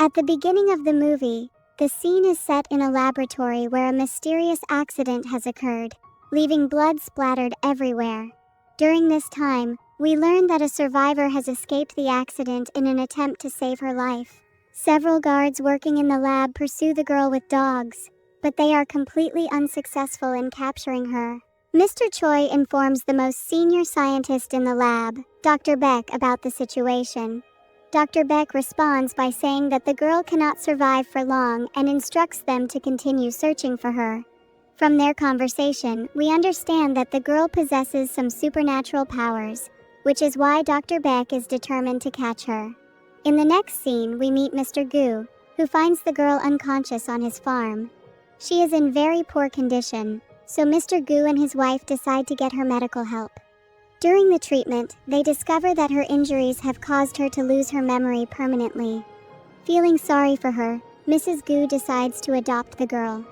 At the beginning of the movie, the scene is set in a laboratory where a mysterious accident has occurred, leaving blood splattered everywhere. During this time, we learn that a survivor has escaped the accident in an attempt to save her life. Several guards working in the lab pursue the girl with dogs, but they are completely unsuccessful in capturing her. Mr. Choi informs the most senior scientist in the lab, Dr. Beck, about the situation. Dr. Beck responds by saying that the girl cannot survive for long and instructs them to continue searching for her. From their conversation, we understand that the girl possesses some supernatural powers, which is why Dr. Beck is determined to catch her. In the next scene, we meet Mr. Gu, who finds the girl unconscious on his farm. She is in very poor condition, so Mr. Gu and his wife decide to get her medical help. During the treatment, they discover that her injuries have caused her to lose her memory permanently. Feeling sorry for her, Mrs. Gu decides to adopt the girl.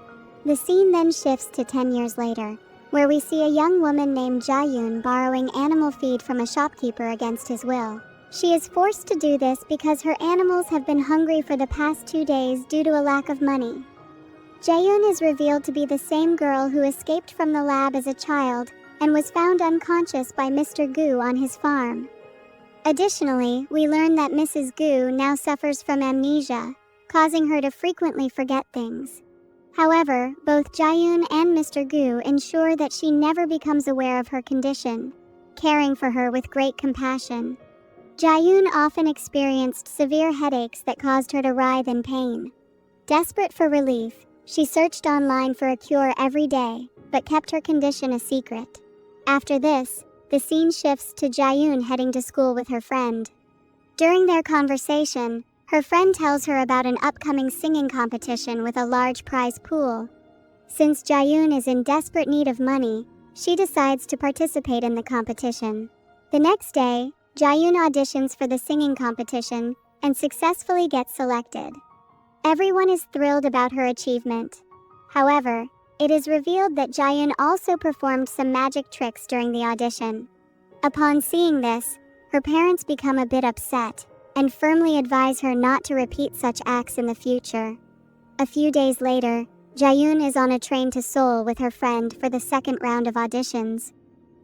The scene then shifts to 10 years later, where we see a young woman named Jae-yoon borrowing animal feed from a shopkeeper against his will. She is forced to do this because her animals have been hungry for the past 2 days due to a lack of money. Jae-yoon is revealed to be the same girl who escaped from the lab as a child and was found unconscious by Mr. Gu on his farm. Additionally, we learn that Mrs. Gu now suffers from amnesia, causing her to frequently forget things. However, both Jae-yoon and Mr. Gu ensure that she never becomes aware of her condition, caring for her with great compassion. Jae-yoon often experienced severe headaches that caused her to writhe in pain. Desperate for relief, she searched online for a cure every day, but kept her condition a secret. After this, the scene shifts to Jae-yoon heading to school with her friend. During their conversation, her friend tells her about an upcoming singing competition with a large prize pool. Since Jae-yoon is in desperate need of money, she decides to participate in the competition. The next day, Jae-yoon auditions for the singing competition and successfully gets selected. Everyone is thrilled about her achievement. However, it is revealed that Jae-yoon also performed some magic tricks during the audition. Upon seeing this, her parents become a bit upset and firmly advise her not to repeat such acts in the future. A few days later, Jae-yoon is on a train to Seoul with her friend for the second round of auditions.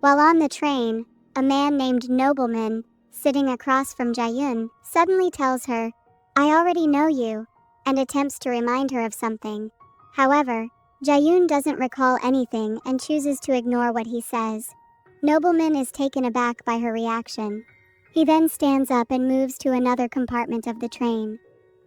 While on the train, a man named Nobleman, sitting across from Jae-yoon, suddenly tells her, "I already know you," and attempts to remind her of something. However, Jae-yoon doesn't recall anything and chooses to ignore what he says. Nobleman is taken aback by her reaction. He then stands up and moves to another compartment of the train.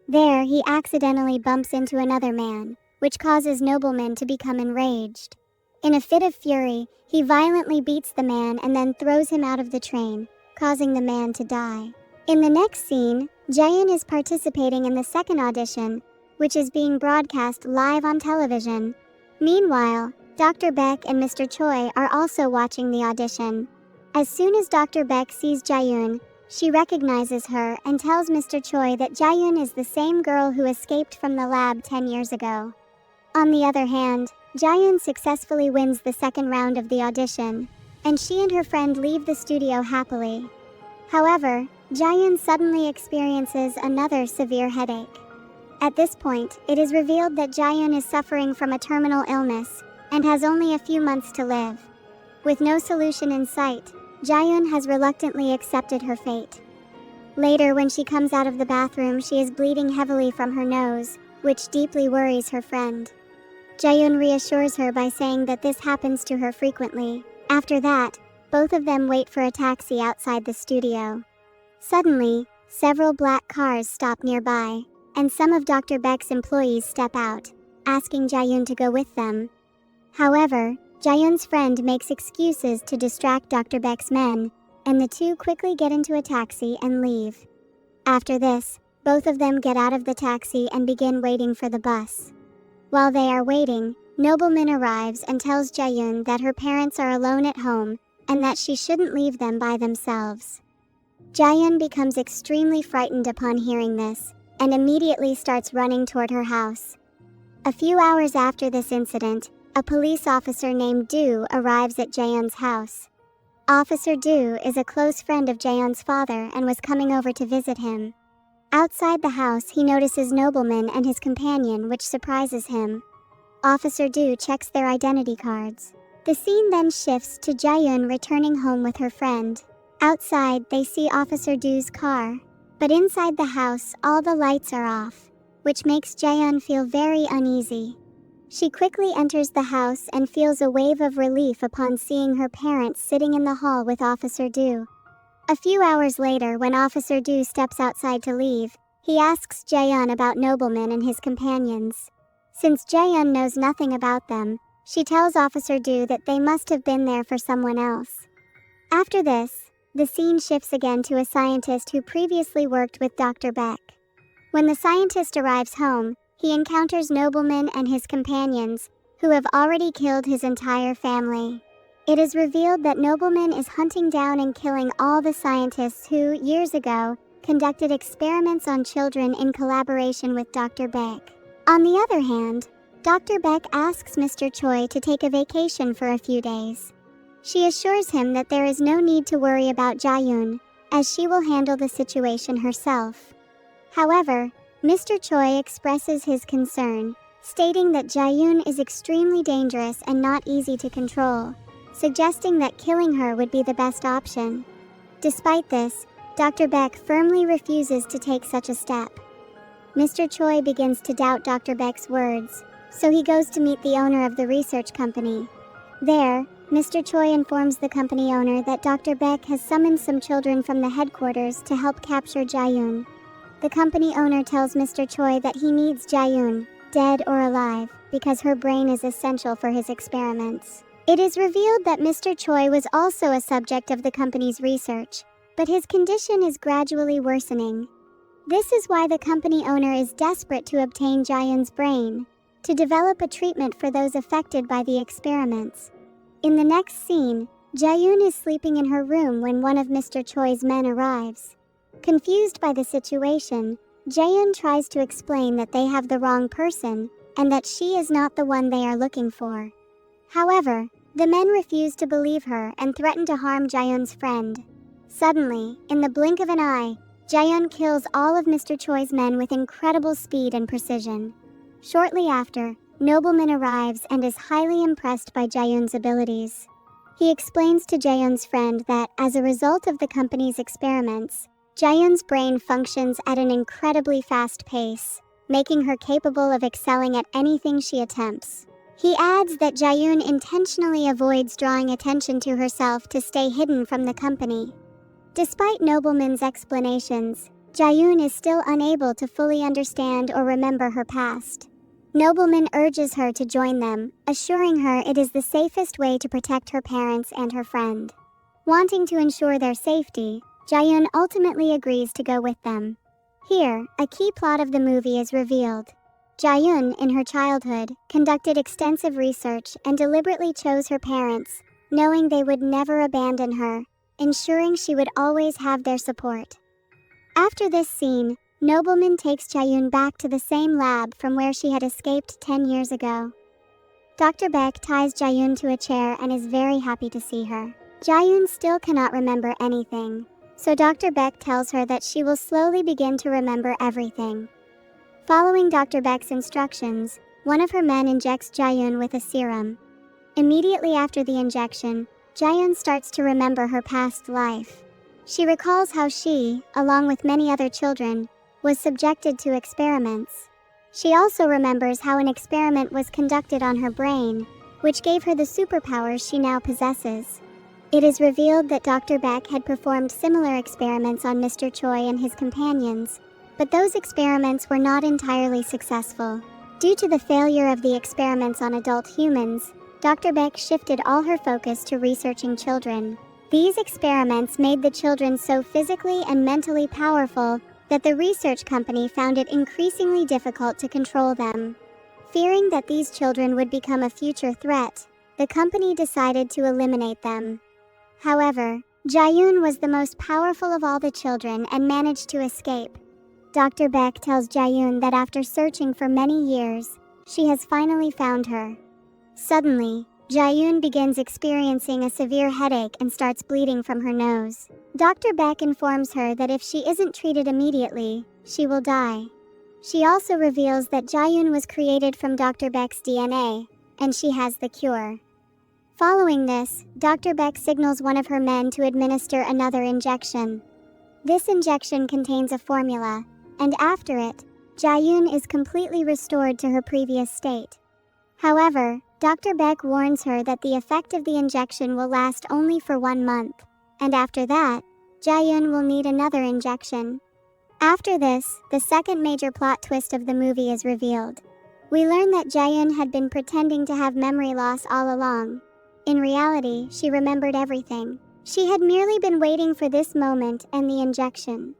There, he accidentally bumps into another man, which causes Nobleman to become enraged. In a fit of fury, he violently beats the man and then throws him out of the train, causing the man to die. In the next scene, Jae-yoon is participating in the second audition, which is being broadcast live on television. Meanwhile, Dr. Beck and Mr. Choi are also watching the audition. As soon as Dr. Beck sees Jae-yoon, she recognizes her and tells Mr. Choi that Jae-yoon is the same girl who escaped from the lab 10 years ago. On the other hand, Jae-yoon successfully wins the second round of the audition, and she and her friend leave the studio happily. However, Jae-yoon suddenly experiences another severe headache. At this point, it is revealed that Jae-yoon is suffering from a terminal illness and has only a few months to live. With no solution in sight, Jae-yoon has reluctantly accepted her fate. Later, when she comes out of the bathroom, she is bleeding heavily from her nose, which deeply worries her friend. Jae-yoon reassures her by saying that this happens to her frequently. After that, both of them wait for a taxi outside the studio. Suddenly, several black cars stop nearby, and some of Dr. Beck's employees step out, asking Jae-yoon to go with them. However, Jae-yoon's friend makes excuses to distract Dr. Beck's men, and the two quickly get into a taxi and leave. After this, both of them get out of the taxi and begin waiting for the bus. While they are waiting, Nobleman arrives and tells Jae-yoon that her parents are alone at home and that she shouldn't leave them by themselves. Jae-yoon becomes extremely frightened upon hearing this, and immediately starts running toward her house. A few hours after this incident, a police officer named Do arrives at Jae-yoon's house. Officer Do is a close friend of Jae-yoon's father and was coming over to visit him. Outside the house, he notices Nobleman and his companion, which surprises him. Officer Du checks their identity cards. The scene then shifts to Jaeyoon returning home with her friend. Outside, they see Officer Du's car. But inside the house, all the lights are off, which makes Jaeyoon feel very uneasy. She quickly enters the house and feels a wave of relief upon seeing her parents sitting in the hall with Officer Du. A few hours later, when Officer Du steps outside to leave, he asks Jaeyoon about Nobleman and his companions. Since Jaeyoon knows nothing about them, she tells Officer Du that they must have been there for someone else. After this, the scene shifts again to a scientist who previously worked with Dr. Beck. When the scientist arrives home, he encounters Nobleman and his companions, who have already killed his entire family. It is revealed that Nobleman is hunting down and killing all the scientists who, years ago, conducted experiments on children in collaboration with Dr. Beck. On the other hand, Dr. Beck asks Mr. Choi to take a vacation for a few days. She assures him that there is no need to worry about Jaeyoon, as she will handle the situation herself. However, Mr. Choi expresses his concern, stating that Jaeyoon is extremely dangerous and not easy to control, suggesting that killing her would be the best option. Despite this, Dr. Beck firmly refuses to take such a step. Mr. Choi begins to doubt Dr. Beck's words, so he goes to meet the owner of the research company. There, Mr. Choi informs the company owner that Dr. Beck has summoned some children from the headquarters to help capture Jaeyoon. The company owner tells Mr. Choi that he needs Jaeyoon, dead or alive, because her brain is essential for his experiments. It is revealed that Mr. Choi was also a subject of the company's research, but his condition is gradually worsening. This is why the company owner is desperate to obtain Jaeyoon's brain, to develop a treatment for those affected by the experiments. In the next scene, Jaeyoon is sleeping in her room when one of Mr. Choi's men arrives. Confused by the situation, Jaeyoon tries to explain that they have the wrong person and that she is not the one they are looking for. However, the men refuse to believe her and threaten to harm Jaeyoon's friend. Suddenly, in the blink of an eye, Jaeyoon kills all of Mr. Choi's men with incredible speed and precision. Shortly after, Nobleman arrives and is highly impressed by Jaeyoon's abilities. He explains to Jaeyoon's friend that, as a result of the company's experiments, Jaeyoon's brain functions at an incredibly fast pace, making her capable of excelling at anything she attempts. He adds that Jaeyoon intentionally avoids drawing attention to herself to stay hidden from the company. Despite Nobleman's explanations, Jaeyoon is still unable to fully understand or remember her past. Nobleman urges her to join them, assuring her it is the safest way to protect her parents and her friend. Wanting to ensure their safety, Jaeyoon ultimately agrees to go with them. Here, a key plot of the movie is revealed. Jaeyoon, in her childhood, conducted extensive research and deliberately chose her parents, knowing they would never abandon her, ensuring she would always have their support. After this scene, Nobleman takes Jaeyoon back to the same lab from where she had escaped 10 years ago. Dr. Beck ties Jaeyoon to a chair and is very happy to see her. Jaeyoon still cannot remember anything, so Dr. Beck tells her that she will slowly begin to remember everything. Following Dr. Beck's instructions, one of her men injects Jaeyoon with a serum. Immediately after the injection, Jaeyoon starts to remember her past life. She recalls how she, along with many other children, was subjected to experiments. She also remembers how an experiment was conducted on her brain, which gave her the superpowers she now possesses. It is revealed that Dr. Beck had performed similar experiments on Mr. Choi and his companions, but those experiments were not entirely successful. Due to the failure of the experiments on adult humans, Dr. Beck shifted all her focus to researching children. These experiments made the children so physically and mentally powerful that the research company found it increasingly difficult to control them. Fearing that these children would become a future threat, the company decided to eliminate them. However, Jaeyoon was the most powerful of all the children and managed to escape. Dr. Beck tells Jaeyoon that after searching for many years, she has finally found her. Suddenly, Jaeyoon begins experiencing a severe headache and starts bleeding from her nose. Dr. Beck informs her that if she isn't treated immediately, she will die. She also reveals that Jaeyoon was created from Dr. Baek's DNA, and she has the cure. Following this, Dr. Baek signals one of her men to administer another injection. This injection contains a formula, and after it, Jaeyoon is completely restored to her previous state. However, Dr. Baek warns her that the effect of the injection will last only for 1 month, and after that, Jaeyoon will need another injection. After this, the second major plot twist of the movie is revealed. We learn that Jaeyoon had been pretending to have memory loss all along. In reality, she remembered everything. She had merely been waiting for this moment and the injection.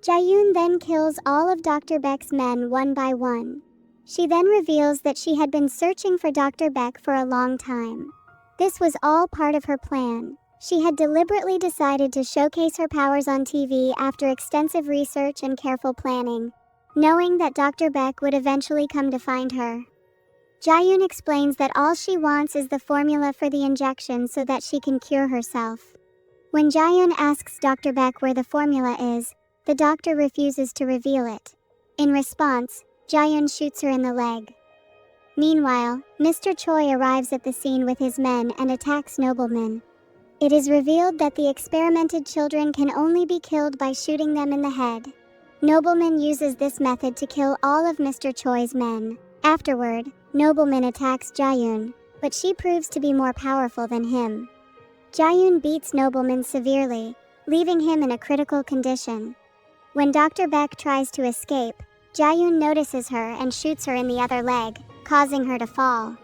Jaeyoon then kills all of Dr. Baek's men one by one. She then reveals that she had been searching for Dr. Baek for a long time. This was all part of her plan. She had deliberately decided to showcase her powers on TV after extensive research and careful planning, knowing that Dr. Baek would eventually come to find her. Jaeyoon explains that all she wants is the formula for the injection so that she can cure herself. When Jaeyoon asks Dr. Baek where the formula is, the doctor refuses to reveal it. In response, Jaeyoon shoots her in the leg. Meanwhile, Mr. Choi arrives at the scene with his men and attacks noblemen. It is revealed that the experimented children can only be killed by shooting them in the head. Nobleman uses this method to kill all of Mr. Choi's men. Afterward, Nobleman attacks Jaeyoon, but she proves to be more powerful than him. Jaeyoon beats Nobleman severely, leaving him in a critical condition. When Dr. Baek tries to escape, Jaeyoon notices her and shoots her in the other leg, causing her to fall.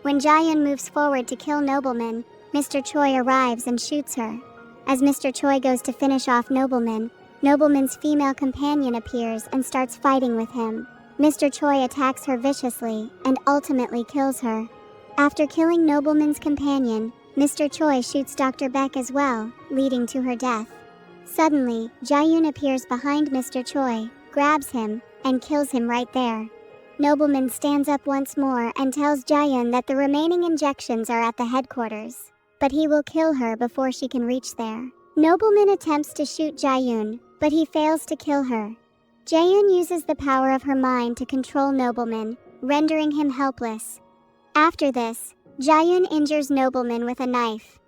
When Jaeyoon moves forward to kill Nobleman, Mr. Choi arrives and shoots her. As Mr. Choi goes to finish off Nobleman, Nobleman's female companion appears and starts fighting with him. Mr. Choi attacks her viciously and ultimately kills her. After killing Nobleman's companion, Mr. Choi shoots Dr. Baek as well, leading to her death. Suddenly, Jaeyoon appears behind Mr. Choi, grabs him, and kills him right there. Nobleman stands up once more and tells Jaeyoon that the remaining injections are at the headquarters, but he will kill her before she can reach there. Nobleman attempts to shoot Jaeyoon, but he fails to kill her. Jaeyoon uses the power of her mind to control Nobleman, rendering him helpless. After this, Jaeyoon injures Nobleman with a knife.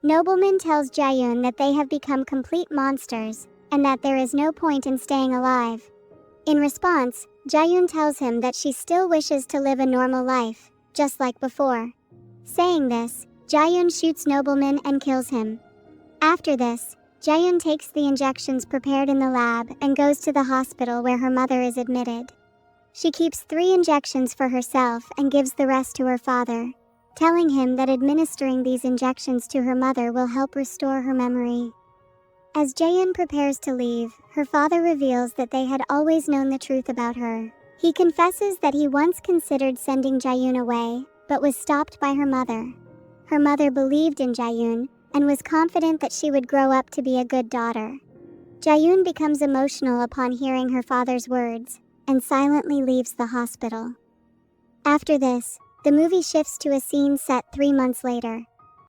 Nobleman tells Jaeyoon that they have become complete monsters, and that there is no point in staying alive. In response, Jaeyoon tells him that she still wishes to live a normal life, just like before. Saying this, Jaeyoon shoots Nobleman and kills him. After this, Jaeyoon takes the injections prepared in the lab and goes to the hospital where her mother is admitted. She keeps 3 injections for herself and gives the rest to her father, telling him that administering these injections to her mother will help restore her memory. As Jaeyoon prepares to leave, her father reveals that they had always known the truth about her. He confesses that he once considered sending Jaeyoon away, but was stopped by her mother. Her mother believed in Jaeyoon and was confident that she would grow up to be a good daughter. Jaeyoon becomes emotional upon hearing her father's words and silently leaves the hospital. After this, the movie shifts to a scene set 3 months later.